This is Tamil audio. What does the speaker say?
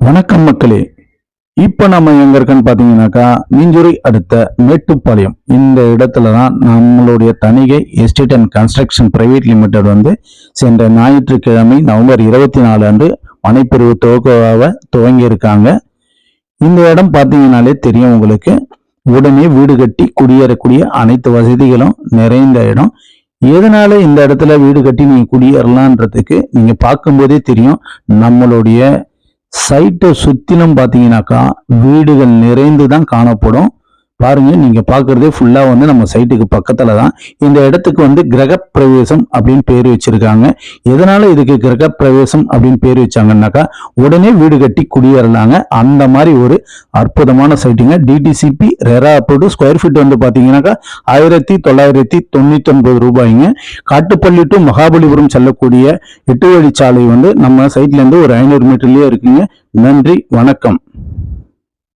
வணக்கம் மக்களே. இப்போ நம்ம எங்க இருக்கன்னு பாத்தீங்கன்னாக்கா மீஞ்சுரி அடுத்த மேட்டுப்பாளையம் இந்த இடத்துல தான் நம்மளுடைய Thanigai estate and construction private limited சென்ற ஞாயிற்றுக்கிழமை நவம்பர் 24 அன்று மனைப்பிரிவு துவங்கி இருக்காங்க. இந்த இடம் பார்த்தீங்கன்னாலே தெரியும் உங்களுக்கு. உடனே வீடு கட்டி குடியேறக்கூடிய அனைத்து வசதிகளும் நிறைந்த இடம். எதனால இந்த இடத்துல வீடு கட்டி நீங்க குடியேறலான்றதுக்கு நீங்க பார்க்கும்போதே தெரியும். நம்மளுடைய சைட்டை சுத்திலும் பாத்தீங்கன்னாக்கா வீடுகள் நிறைந்து தான் காணப்படும். பாருங்க, நீங்க பாக்குறதே ஃபுல்லா நம்ம சைட்டுக்கு பக்கத்துல தான். இந்த இடத்துக்கு கிரகப்பிரவேசம் அப்படின்னு பேர் வச்சிருக்காங்க. எதனால இதுக்கு கிரகப்பிரவேசம் அப்படின்னு பேர் வச்சாங்கன்னாக்கா உடனே வீடு கட்டி குடியேறலாங்க. அந்த மாதிரி ஒரு அற்புதமான சைட்டுங்க. DTCP RERA approved. Square feet பாத்தீங்கன்னாக்கா 1999 ரூபாய்ங்க. காட்டுப்பள்ளி டு மகாபலிபுரம் செல்லக்கூடிய 8 வழிச்சாலை நம்ம சைட்ல இருந்து ஒரு 500 மீட்டர்லயே இருக்குங்க. நன்றி, வணக்கம்.